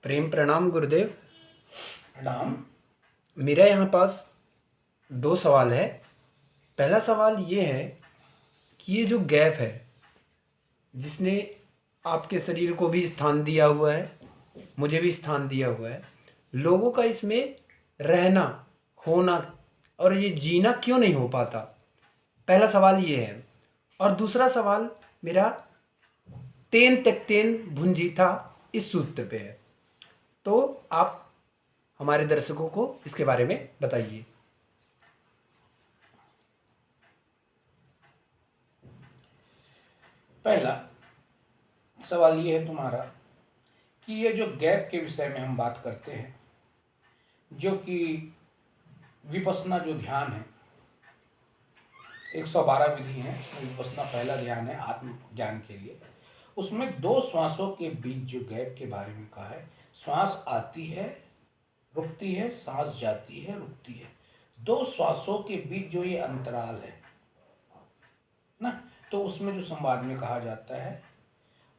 प्रेम प्रणाम गुरुदेव। प्रणाम। मेरा यहाँ पास दो सवाल है। पहला सवाल ये है कि ये जो गैप है जिसने आपके शरीर को भी स्थान दिया हुआ है, मुझे भी स्थान दिया हुआ है, लोगों का इसमें रहना, होना और ये जीना क्यों नहीं हो पाता? पहला सवाल ये है। और दूसरा सवाल मेरा तेन त्यक्तेन भुंजीथा इस सूत्र पे है। तो आप हमारे दर्शकों को इसके बारे में बताइए। पहला सवाल ये है तुम्हारा कि ये जो गैप के विषय में हम बात करते हैं, जो कि विपश्यना जो ध्यान है, 112 विधि है, उसमें विपश्यना पहला ध्यान है आत्म ज्ञान के लिए। उसमें दो श्वासों के बीच जो गैप के बारे में कहा है, श्वास आती है रुकती है, सांस जाती है रुकती है, दो श्वासों के बीच जो ये अंतराल है ना, तो उसमें जो संवाद में कहा जाता है,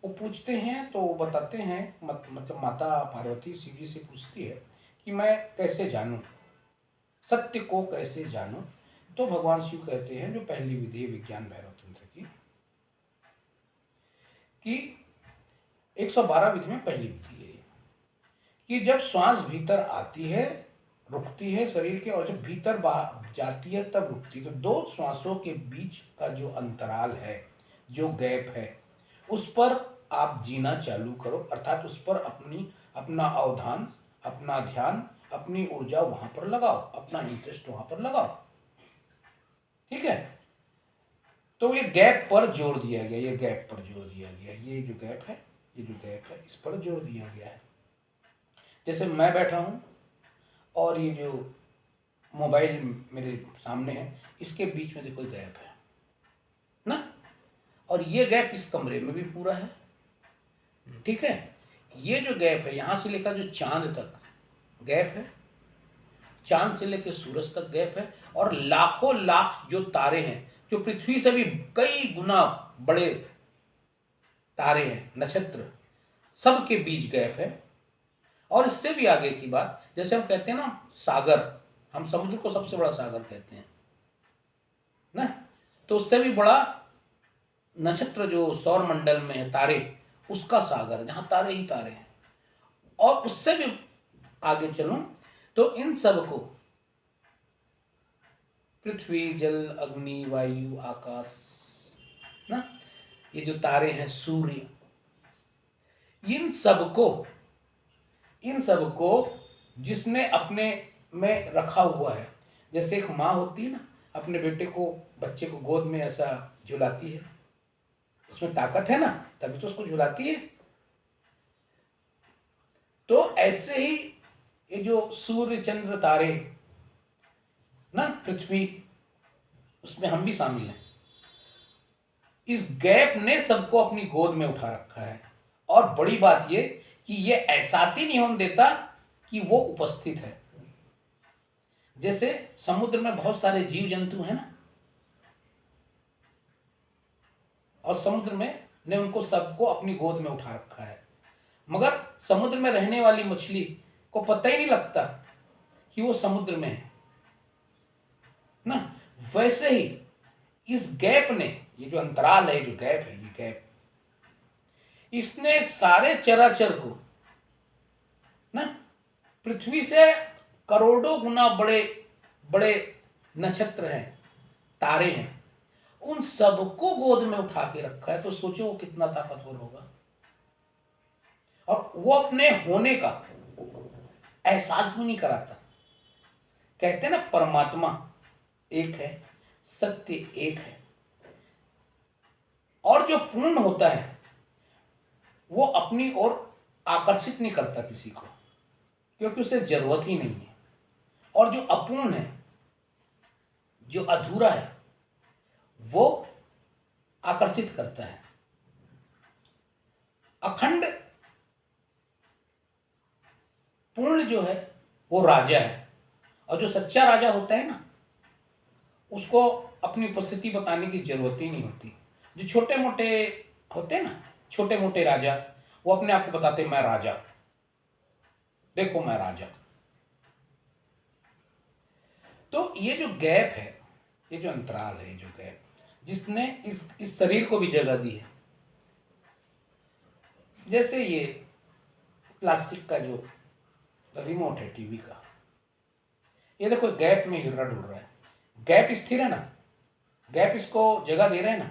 वो पूछते हैं तो वो बताते हैं, मतलब माता पार्वती शिव जी से पूछती है कि मैं कैसे जानूं, सत्य को कैसे जानूं। तो भगवान शिव कहते हैं, जो पहली विधि है विज्ञान भैरव तंत्र की, कि 112 विधि में पहली विधि है कि जब श्वास भीतर आती है रुकती है शरीर के, और जब भीतर जाती है तब रुकती है। तो दो श्वासों के बीच का जो अंतराल है, जो गैप है, उस पर आप जीना चालू करो, अर्थात उस पर अपना अवधान, अपना ध्यान, अपनी ऊर्जा वहां पर लगाओ, अपना इंटरेस्ट वहां पर लगाओ। ठीक है। तो ये गैप पर जोर दिया गया, ये गैप पर जोर दिया गया, ये जो गैप है, ये जो गैप है, इस पर जोर दिया गया है। जैसे मैं बैठा हूं और ये जो मोबाइल मेरे सामने है, इसके बीच में देखो गैप है ना, और ये गैप इस कमरे में भी पूरा है। ठीक है। ये जो गैप है, यहां से लेकर जो चांद तक गैप है, चांद से लेकर सूरज तक गैप है, और लाखों लाख जो तारे हैं, जो पृथ्वी से भी कई गुना बड़े तारे हैं, नक्षत्र, सबके बीच गैप है। और इससे भी आगे की बात, जैसे हम कहते हैं ना सागर, हम समुद्र को सबसे बड़ा सागर कहते हैं ना, तो उससे भी बड़ा नक्षत्र जो सौर मंडल में है, तारे, उसका सागर, जहां तारे ही तारे हैं। और उससे भी आगे चलूं तो इन सब को पृथ्वी, जल, अग्नि, वायु, आकाश ना, ये जो तारे हैं, सूर्य, इन सब को जिसने अपने में रखा हुआ है, जैसे एक माँ होती है ना, अपने बेटे को, बच्चे को गोद में ऐसा झुलाती है, उसमें ताकत है ना, तभी तो उसको झुलाती है। तो ऐसे ही ये जो सूर्य, चंद्र, तारे ना, पृथ्वी, उसमें हम भी शामिल हैं। इस गैप ने सबको अपनी गोद में उठा रखा है। और बड़ी बात ये कि ये एहसास ही नहीं होने देता कि वो उपस्थित है। जैसे समुद्र में बहुत सारे जीव जंतु हैं ना, और समुद्र में ने उनको सबको अपनी गोद में उठा रखा है, मगर समुद्र में रहने वाली मछली को पता ही नहीं लगता कि वो समुद्र में है ना। वैसे ही इस गैप ने, ये जो अंतराल है, जो गैप है, ये गैप, इसने सारे चराचर को ना, पृथ्वी से करोड़ों गुना बड़े बड़े नक्षत्र हैं, तारे हैं, उन सबको गोद में उठा के रखा है। तो सोचो वो कितना ताकतवर होगा। और वो अपने होने का एहसास भी नहीं कराता। कहते हैं ना, परमात्मा एक है, सत्य एक है, और जो पूर्ण होता है वो अपनी ओर आकर्षित नहीं करता किसी को, क्योंकि उसे जरूरत ही नहीं है। और जो अपूर्ण है, जो अधूरा है, वो आकर्षित करता है। अखंड पूर्ण जो है वो राजा है, और जो सच्चा राजा होता है ना, उसको अपनी उपस्थिति बताने की जरूरत ही नहीं होती। जो छोटे मोटे होते हैं ना, छोटे मोटे राजा, वो अपने आप को बताते मैं राजा, देखो मैं राजा। तो ये जो गैप है, ये जो अंतराल है, जो गैप, जिसने इस शरीर को भी जगह दी है। जैसे ये प्लास्टिक का जो रिमोट है टीवी का, ये देखो गैप में हिल रहा डुल रहा है। गैप स्थिर है ना, गैप इसको जगह दे रहे हैं ना।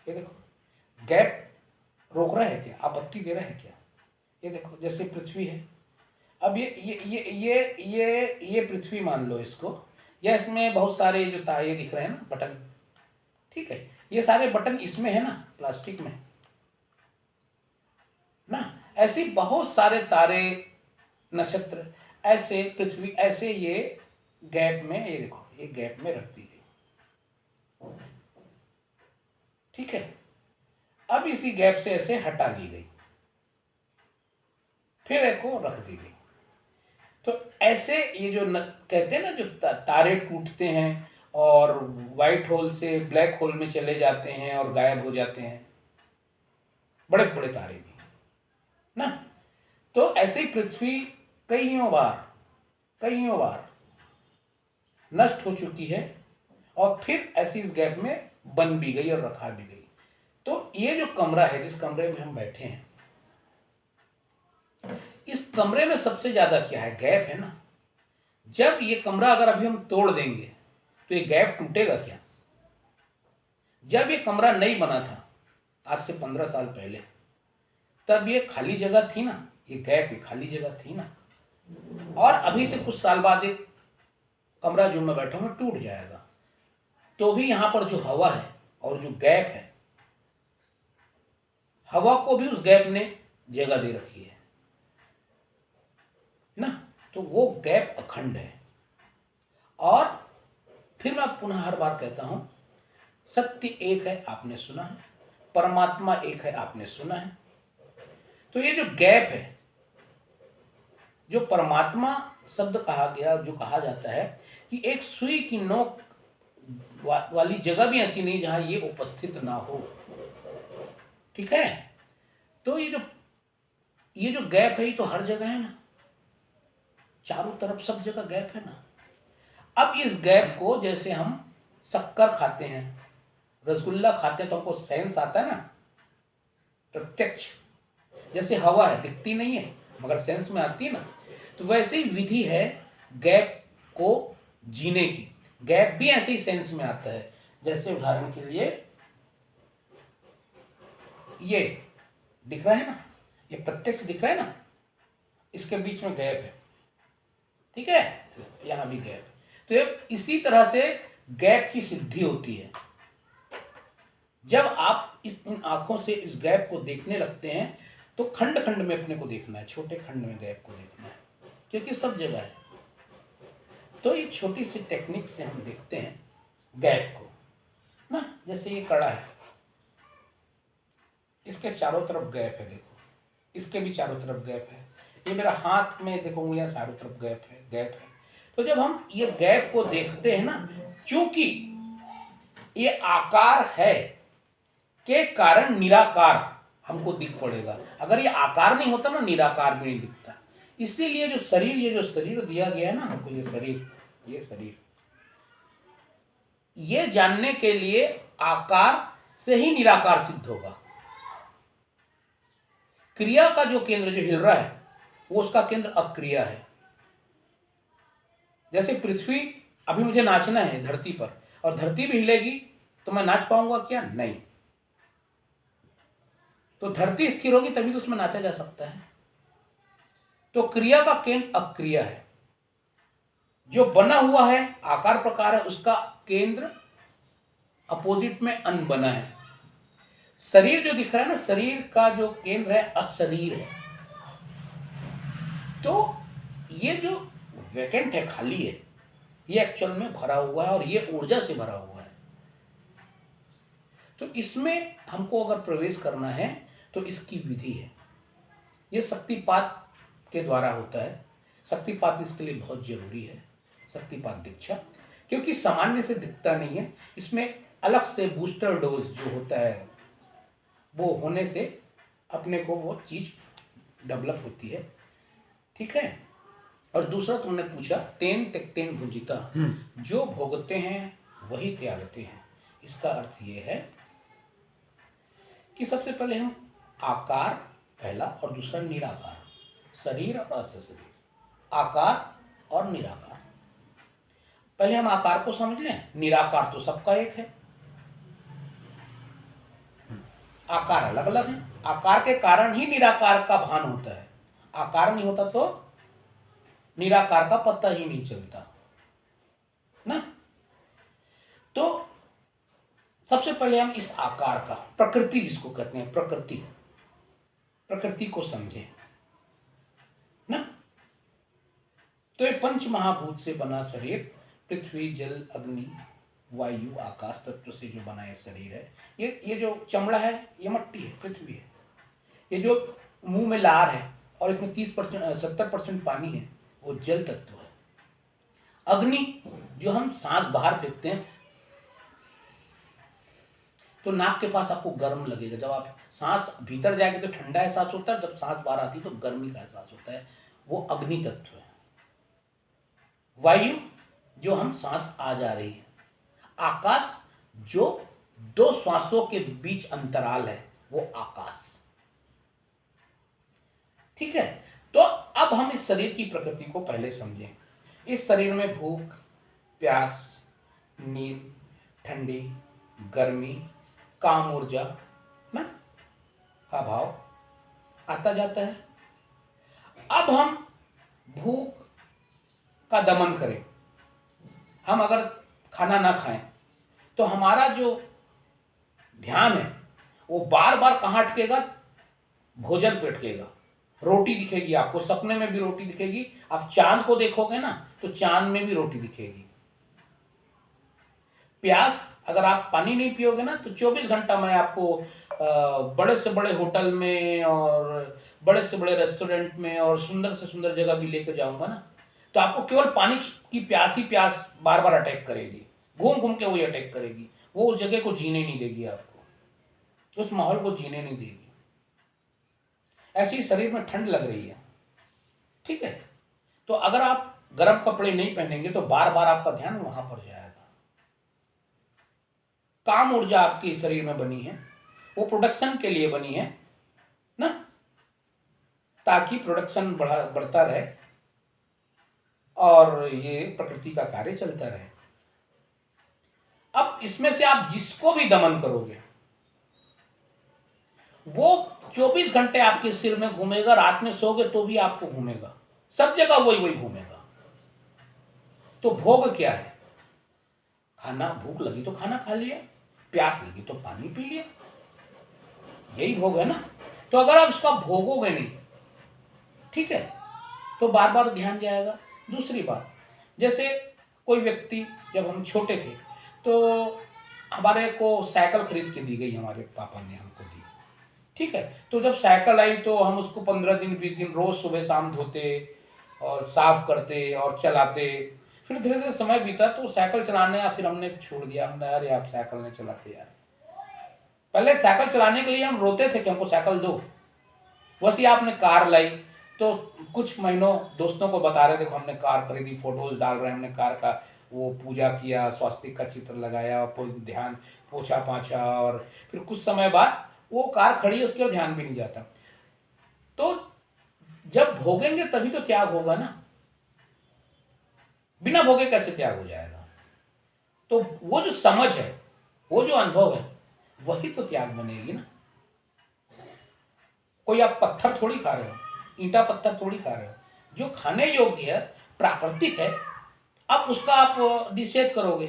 ये देखो गैप रोक रहा है क्या, आपत्ति दे रहा है क्या? ये देखो जैसे पृथ्वी है, अब ये पृथ्वी मान लो इसको, या इसमें बहुत सारे जो तारे दिख रहे हैं ना, बटन, ठीक है, ये सारे बटन इसमें है ना, प्लास्टिक में ना। ऐसे बहुत सारे तारे, नक्षत्र, ऐसे पृथ्वी, ऐसे ये गैप में, ये देखो ये गैप में रख दी गई, ठीक है। अब इसी गैप से ऐसे हटा ली गई, फिर एक को रख दी गई। तो ऐसे ये जो कहते हैं ना, जो तारे टूटते हैं और व्हाइट होल से ब्लैक होल में चले जाते हैं और गायब हो जाते हैं, बड़े बड़े तारे भी ना। तो ऐसे ही पृथ्वी कईयों बार नष्ट हो चुकी है और फिर ऐसी इस गैप में बन भी गई और रखा भी गई। तो ये जो कमरा है, जिस कमरे में हम बैठे हैं, इस कमरे में सबसे ज्यादा क्या है, गैप है ना। जब ये कमरा अगर अभी हम तोड़ देंगे तो ये गैप टूटेगा क्या? जब ये कमरा नहीं बना था, आज से 15 साल पहले, तब ये खाली जगह थी ना, ये गैप, ये खाली जगह थी ना। और अभी से कुछ साल बाद एक कमरा जो मैं बैठा हूं टूट जाएगा, तो भी यहां पर जो हवा है और जो गैप है, हवा को भी उस गैप ने जगह दे रखी है ना। तो वो गैप अखंड है। और फिर मैं पुनः हर बार कहता हूं, सत्य एक है, आपने सुना है, परमात्मा एक है, आपने सुना है। तो ये जो गैप है, जो परमात्मा शब्द कहा गया, जो कहा जाता है कि एक सुई की नोक वाली जगह भी ऐसी नहीं जहां ये उपस्थित ना हो, ठीक है। तो ये जो गैप है, ये तो हर जगह है ना, चारों तरफ सब जगह गैप है ना। अब इस गैप को, जैसे हम शक्कर खाते हैं, रसगुल्ला खाते हैं, तो हमको सेंस आता है ना, प्रत्यक्ष। जैसे हवा है, दिखती नहीं है मगर सेंस में आती है ना। तो वैसे ही विधि है गैप को जीने की। गैप भी ऐसे ही सेंस में आता है। जैसे उदाहरण के लिए ये दिख रहा है ना, ये प्रत्यक्ष दिख रहा है ना, इसके बीच में गैप है, ठीक है, यहां भी गैप। तो इसी तरह से गैप की सिद्धि होती है। जब आप इन आंखों से इस गैप को देखने लगते हैं, तो खंड खंड में अपने को देखना है, छोटे खंड में गैप को देखना है, क्योंकि सब जगह है। तो ये छोटी सी टेक्निक से हम देखते हैं गैप को ना। जैसे ये कड़ा है, इसके चारों तरफ गैप है, देखो इसके भी चारों तरफ गैप है। ये मेरा हाथ में देखो, उंगलियां चारों तरफ गैप है। तो जब हम ये गैप को देखते हैं ना, क्योंकि ये आकार है के कारण निराकार हमको दिख पड़ेगा। अगर ये आकार नहीं होता ना, निराकार भी नहीं दिखता। इसीलिए जो शरीर दिया गया है ना हमको, ये शरीर, ये जानने के लिए आकार से ही निराकार सिद्ध होगा। क्रिया का जो केंद्र जो हिल रहा है, वो उसका केंद्र अक्रिया है। जैसे पृथ्वी, अभी मुझे नाचना है धरती पर, और धरती भी हिलेगी तो मैं नाच पाऊंगा क्या? नहीं। तो धरती स्थिर होगी तभी तो उसमें नाचा जा सकता है। तो क्रिया का केंद्र अक्रिया है। जो बना हुआ है, आकार प्रकार है, उसका केंद्र अपोजिट में अनबना है। शरीर जो दिख रहा है ना, शरीर का जो केंद्र है अशरीर है। तो ये जो वैकेंट है, खाली है, ये एक्चुअल में भरा हुआ है और ये ऊर्जा से भरा हुआ है। तो इसमें हमको अगर प्रवेश करना है तो इसकी विधि है। ये शक्तिपात के द्वारा होता है। शक्तिपात इसके लिए बहुत जरूरी है, शक्तिपात दीक्षा, क्योंकि सामान्य से दिखता नहीं है। इसमें अलग से बूस्टर डोज जो होता है, वो होने से अपने को वो चीज डेवलप होती है, ठीक है। और दूसरा तुमने पूछा तेन त्यक्तेन भुंजिता, जो भोगते हैं वही त्यागते हैं। इसका अर्थ ये है कि सबसे पहले हम आकार पहला और दूसरा निराकार, शरीर और असशरीर, आकार और निराकार। पहले हम आकार को समझ लें, निराकार तो सबका एक है, आकार अलग अलग है। आकार के कारण ही निराकार का भान होता है, आकार नहीं होता तो निराकार का पता ही नहीं चलता ना। तो सबसे पहले हम इस आकार का, प्रकृति जिसको कहते हैं, प्रकृति को समझें ना। तो ये पंच महाभूत से बना शरीर, पृथ्वी जल अग्नि वायु आकाश तत्व से जो बना ये शरीर है, ये जो चमड़ा है ये मट्टी है, पृथ्वी है। ये जो मुंह में लार है और इसमें 30% 70% पानी है, वो जल तत्व है। अग्नि जो हम सांस बाहर फेंकते हैं तो नाक के पास आपको गर्म लगेगा, जब आप सांस भीतर जाएगी तो ठंडा एहसास होता है, जब सांस बाहर आती है तो गर्मी का एहसास होता है, वो अग्नि तत्व है। वायु जो हम सांस आ जा रही है, आकाश जो दो श्वासों के बीच अंतराल है, वो आकाश। ठीक है, तो अब हम इस शरीर की प्रकृति को पहले समझें। इस शरीर में भूख, प्यास, नींद, ठंडी, गर्मी, काम, ऊर्जा ना का भाव आता जाता है। अब हम भूख का दमन करें, हम अगर खाना ना खाएं तो हमारा जो ध्यान है वो बार बार कहाँ अटकेगा, भोजन पे अटकेगा। रोटी दिखेगी आपको, सपने में भी रोटी दिखेगी, आप चांद को देखोगे ना तो चांद में भी रोटी दिखेगी। प्यास, अगर आप पानी नहीं पियोगे ना तो 24 घंटा मैं आपको बड़े से बड़े होटल में और बड़े से बड़े रेस्टोरेंट में और सुंदर से सुंदर जगह भी लेकर जाऊंगा ना, तो आपको केवल पानी की प्यास ही प्यास बार बार अटैक करेगी, घूम घूम के वही अटैक करेगी, वो उस जगह को जीने नहीं देगी, आपको उस माहौल को जीने नहीं देगी। ऐसी शरीर में ठंड लग रही है, ठीक है, तो अगर आप गर्म कपड़े नहीं पहनेंगे तो बार बार आपका ध्यान वहां पर जाएगा। काम ऊर्जा आपके शरीर में बनी है, वो प्रोडक्शन के लिए बनी है ना, ताकि प्रोडक्शन बढ़ता रहे और ये प्रकृति का कार्य चलता रहे। अब इसमें से आप जिसको भी दमन करोगे वो 24 घंटे आपके सिर में घूमेगा, रात में सोगे तो भी आपको घूमेगा, सब जगह वही वही घूमेगा। तो भोग क्या है? खाना, भूख लगी तो खाना खा लिया, प्यास लगी तो पानी पी लिया, यही भोग है ना। तो अगर आप इसका भोगोगे नहीं, ठीक है, तो बार बार ध्यान जाएगा। दूसरी बात, जैसे कोई व्यक्ति, जब हम छोटे थे तो हमारे को साइकिल खरीद के दी गई, हमारे पापा ने हमको दी, ठीक है। तो जब साइकिल आई तो हम उसको 15 दिन 20 दिन रोज सुबह शाम धोते और साफ करते और चलाते। फिर धीरे धीरे समय बीता तो साइकिल चलाने या फिर हमने छोड़ दिया, हमने अरे आप साइकिल नहीं चलाते यार। पहले साइकिल चलाने के लिए हम रोते थे कि हमको साइकिल दो, वैसे आपने कार लाई तो कुछ महीनों दोस्तों को बता रहे, देखो हमने कार खरीदी, फोटोज डाल रहे हैं, हमने कार का वो पूजा किया, स्वास्तिक का चित्र लगाया, ध्यान पोछा पाछा, और फिर कुछ समय बाद वो कार खड़ी है, उसके और ध्यान भी नहीं जाता। तो जब भोगेंगे तभी तो त्याग होगा ना, बिना भोगे कैसे त्याग हो जाएगा? तो वो जो समझ है, वो जो अनुभव है, वही तो त्याग बनेगी ना। कोई आप पत्थर थोड़ी खा रहे हो, ईंटा पत्थर थोड़ी खा रहे हो, जो खाने योग्य है, प्राकृतिक है, अब उसका आप निषेध करोगे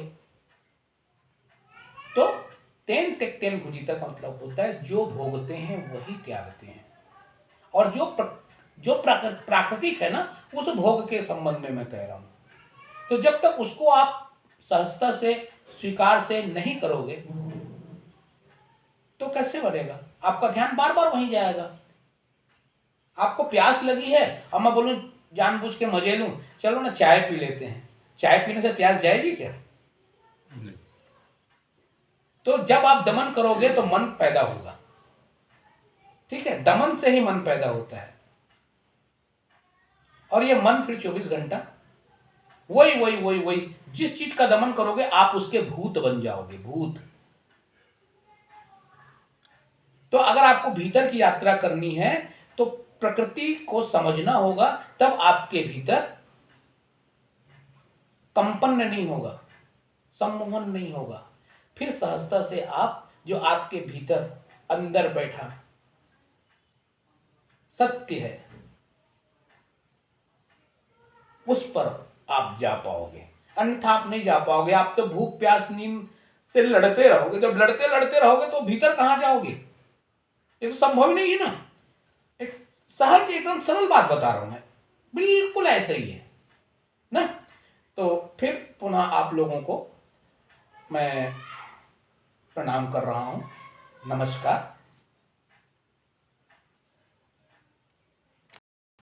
तो तेन त्यक्तेन भुंजीता का मतलब होता है जो भोगते हैं वही त्यागते हैं। और जो प्राकृतिक है ना, उस भोग के संबंध में मैं कह रहा हूं। तो जब तक उसको आप सहजता से, स्वीकार से नहीं करोगे तो कैसे बनेगा? आपका ध्यान बार बार वहीं जाएगा। आपको प्यास लगी है, अब मैं बोलूं जानबूझ के मजे लूं, चलो ना चाय पी लेते हैं, चाय पीने से प्यास जाएगी क्या? नहीं। तो जब आप दमन करोगे तो मन पैदा होगा, ठीक है, दमन से ही मन पैदा होता है। और ये मन फिर 24 घंटा वही वही वही वही जिस चीज का दमन करोगे आप उसके भूत बन जाओगे, भूत। तो अगर आपको भीतर की यात्रा करनी है तो प्रकृति को समझना होगा, तब आपके भीतर कंपन नहीं होगा, सम्मोहन नहीं होगा। फिर सहजता से आप जो आपके भीतर अंदर बैठा सत्य है उस पर आप जा पाओगे, अन्यथा आप नहीं जा पाओगे। आप तो भूख प्यास नींद से लड़ते रहोगे। जब लड़ते लड़ते रहोगे तो भीतर कहां जाओगे? ये तो संभव ही नहीं है ना। एक सहज एकदम सरल बात बता रहा हूं मैं, बिल्कुल ऐसे ही है ना। तो फिर पुनः आप लोगों को मैं प्रणाम कर रहा हूं, नमस्कार।